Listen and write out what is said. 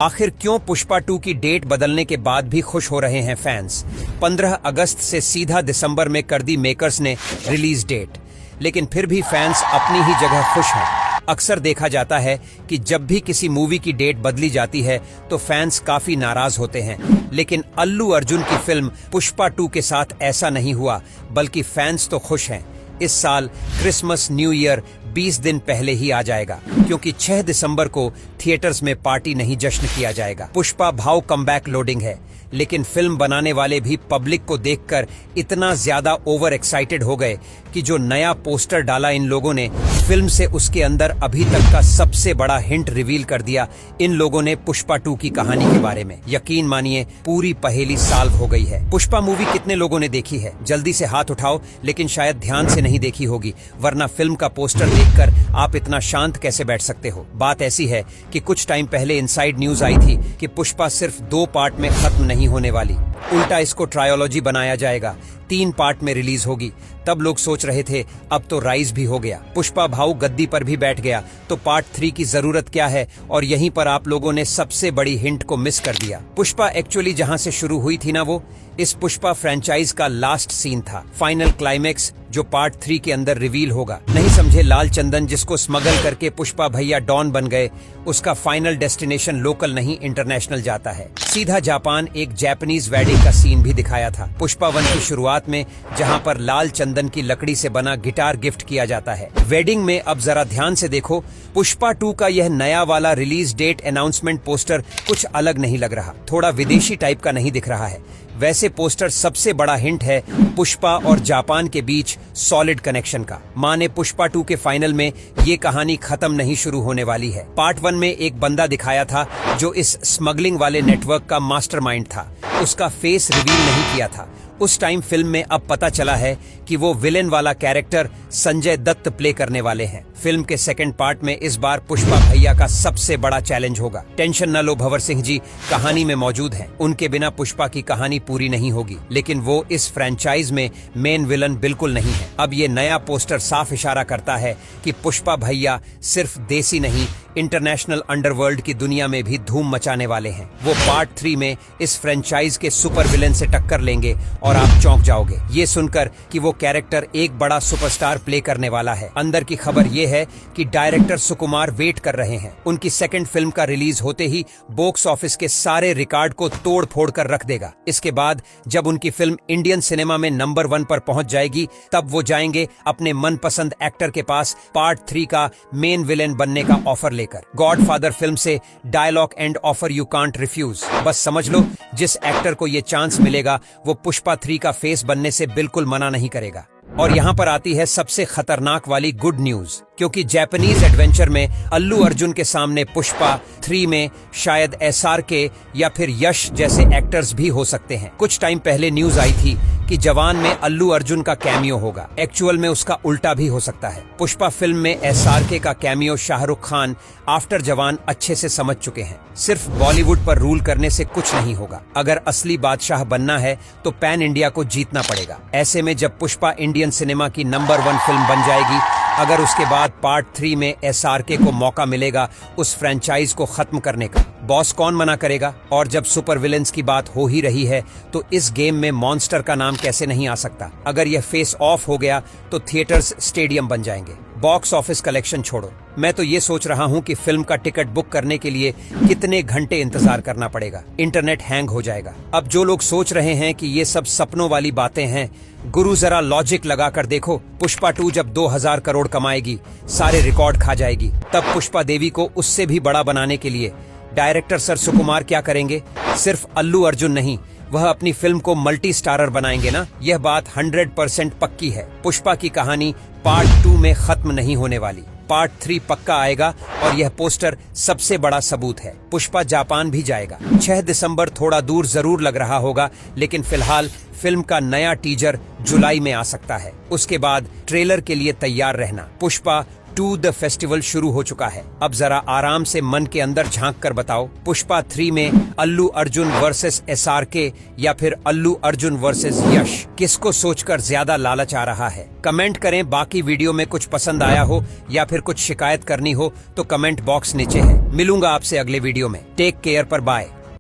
आखिर क्यों पुष्पा 2 की डेट बदलने के बाद भी खुश हो रहे हैं फैंस। 15 अगस्त से सीधा दिसंबर में कर दी मेकर्स ने रिलीज डेट, लेकिन फिर भी फैंस अपनी ही जगह खुश हैं। अक्सर देखा जाता है कि जब भी किसी मूवी की डेट बदली जाती है तो फैंस काफी नाराज होते हैं, लेकिन अल्लू अर्जुन की फिल्म पुष्पा 2 के साथ ऐसा नहीं हुआ, बल्कि फैंस तो खुश हैं। इस साल क्रिसमस न्यू ईयर 20 दिन पहले ही आ जाएगा, क्योंकि 6 दिसंबर को थिएटर्स में पार्टी नहीं जश्न किया जाएगा। पुष्पा भाव कमबैक लोडिंग है, लेकिन फिल्म बनाने वाले भी पब्लिक को देखकर इतना ज्यादा ओवर एक्साइटेड हो गए कि जो नया पोस्टर डाला इन लोगों ने, फिल्म से उसके अंदर अभी तक का सबसे बड़ा हिंट रिवील कर दिया इन लोगों ने पुष्पा 2 की कहानी के बारे में। यकीन मानिए पूरी पहेली सॉल्व हो गई है। पुष्पा मूवी कितने लोगों ने देखी है? जल्दी से हाथ उठाओ, लेकिन शायद ध्यान से नहीं देखी होगी, वरना फिल्म का पोस्टर देखकर आप इतना शांत कैसे बैठ सकते हो। बात ऐसी है कि कुछ टाइम पहले इनसाइड न्यूज आई थी कि पुष्पा सिर्फ 2 पार्ट में खत्म नहीं होने वाली, उल्टा इसको ट्रायोलॉजी बनाया जाएगा, 3 पार्ट में रिलीज होगी। तब लोग सोच रहे थे अब तो राइज भी हो गया, पुष्पा भाऊ गद्दी पर भी बैठ गया, तो पार्ट 3 की जरूरत क्या है? और यहीं पर आप लोगों ने सबसे बड़ी हिंट को मिस कर दिया। पुष्पा एक्चुअली जहां से शुरू हुई थी ना, वो इस पुष्पा फ्रेंचाइज का लास्ट सीन था, फाइनल क्लाइमेक्स जो पार्ट 3 के अंदर रिवील होगा। नहीं समझे लाल चंदन जिसको स्मगल करके पुष्पा भैया डॉन बन गए, उसका फाइनल डेस्टिनेशन लोकल नहीं इंटरनेशनल जाता है, सीधा जापान। एक जापानीज वेडिंग का सीन भी दिखाया था पुष्पा 1 की शुरुआत में, जहां पर लाल चंदन की लकड़ी से बना गिटार गिफ्ट किया जाता है वेडिंग में। अब जरा ध्यान से देखो, पुष्पा 2 का यह नया वाला रिलीज डेट अनाउंसमेंट पोस्टर कुछ अलग नहीं लग रहा, थोड़ा विदेशी टाइप का नहीं दिख रहा है। वैसे पोस्टर सबसे बड़ा हिंट है पुष्पा और जापान के बीच सॉलिड कनेक्शन का। माने पुष्पा 2 के फाइनल में ये कहानी खत्म नहीं शुरू होने वाली है। पार्ट 1 में एक बंदा दिखाया था जो इस स्मगलिंग वाले नेटवर्क का मास्टरमाइंड था, उसका फेस रिवील नहीं किया था उस टाइम फिल्म में। अब पता चला है कि वो विलेन वाला कैरेक्टर संजय दत्त प्ले करने वाले हैं। फिल्म के सेकंड पार्ट में इस बार पुष्पा भैया का सबसे बड़ा चैलेंज होगा। टेंशन न लो, भंवर सिंह जी कहानी में मौजूद हैं, उनके बिना पुष्पा की कहानी पूरी नहीं होगी, लेकिन वो इस फ्रेंचाइज में मेन विलन बिल्कुल नहीं है। अब ये नया पोस्टर साफ इशारा करता है कि पुष्पा भैया सिर्फ देसी नहीं, इंटरनेशनल अंडरवर्ल्ड की दुनिया में भी धूम मचाने वाले हैं। वो पार्ट 3 में इस फ्रेंचाइज के सुपर विलेन से टक्कर लेंगे और आप चौंक जाओगे ये सुनकर कि वो कैरेक्टर एक बड़ा सुपरस्टार प्ले करने वाला है। अंदर की खबर ये है कि डायरेक्टर सुकुमार वेट कर रहे हैं। उनकी सेकंड फिल्म का रिलीज होते ही बॉक्स ऑफिस के सारे रिकॉर्ड को तोड़ फोड़ कर रख देगा। इसके बाद जब उनकी फिल्म इंडियन सिनेमा में नंबर 1 पर पहुंच जाएगी, तब वो जाएंगे अपने मनपसंद एक्टर के पास पार्ट 3 का मेन विलेन बनने का ऑफर लेकर। गॉडफादर फिल्म से dialogue and offer you can't refuse. बस समझ लो, जिस एक्टर को ये चांस मिलेगा वो पुष्पा 3 का फेस बनने से बिल्कुल मना नहीं करेगा। और यहाँ पर आती है सबसे खतरनाक वाली गुड न्यूज, क्योंकि जापानीज एडवेंचर में अल्लू अर्जुन के सामने पुष्पा 3 में शायद SRK या फिर यश जैसे एक्टर्स भी हो सकते हैं। कुछ टाइम पहले न्यूज आई थी कि जवान में अल्लू अर्जुन का कैमियो होगा, एक्चुअल में उसका उल्टा भी हो सकता है। पुष्पा फिल्म में SRK का कैमियो शाहरुख खान आफ्टर जवान अच्छे से समझ चुके हैं, सिर्फ बॉलीवुड पर रूल करने से कुछ नहीं होगा। अगर असली बादशाह बनना है तो पैन इंडिया को जीतना पड़ेगा। ऐसे में जब पुष्पा इंडियन सिनेमा की नंबर 1 फिल्म बन जाएगी, अगर उसके बाद पार्ट 3 में SRK को मौका मिलेगा उस फ्रेंचाइज को खत्म करने का, बॉस कौन मना करेगा? और जब सुपर विलेंस की बात हो ही रही है तो इस गेम में मॉन्स्टर का नाम कैसे नहीं आ सकता। अगर यह फेस ऑफ हो गया तो थिएटर्स स्टेडियम बन जाएंगे। बॉक्स ऑफिस कलेक्शन छोड़ो, मैं तो ये सोच रहा हूँ कि फिल्म का टिकट बुक करने के लिए कितने घंटे इंतजार करना पड़ेगा, इंटरनेट हैंग हो जाएगा। अब जो लोग सोच रहे हैं कि ये सब सपनों वाली बातें हैं, गुरु जरा लॉजिक लगा कर देखो। पुष्पा 2 जब 2000 करोड़ कमाएगी, सारे रिकॉर्ड खा जाएगी, तब पुष्पा देवी को उससे भी बड़ा बनाने के लिए डायरेक्टर सर सुकुमार क्या करेंगे? सिर्फ अल्लू अर्जुन नहीं, वह अपनी फिल्म को मल्टी स्टारर बनाएंगे ना। यह बात 100% पक्की है। पुष्पा की कहानी पार्ट 2 में खत्म नहीं होने वाली, पार्ट 3 पक्का आएगा और यह पोस्टर सबसे बड़ा सबूत है। पुष्पा जापान भी जाएगा। 6 दिसंबर थोड़ा दूर जरूर लग रहा होगा, लेकिन फिलहाल फिल्म का नया टीजर जुलाई में आ सकता है। उसके बाद ट्रेलर के लिए तैयार रहना। पुष्पा 2 द फेस्टिवल शुरू हो चुका है। अब जरा आराम से मन के अंदर झांक कर बताओ, पुष्पा 3 में अल्लू अर्जुन वर्सेस SRK या फिर अल्लू अर्जुन वर्सेस यश, किसको सोचकर ज्यादा लालच आ रहा है? कमेंट करें। बाकी वीडियो में कुछ पसंद आया हो या फिर कुछ शिकायत करनी हो तो कमेंट बॉक्स नीचे है। मिलूंगा आपसे अगले वीडियो में। टेक केयर पर बाय।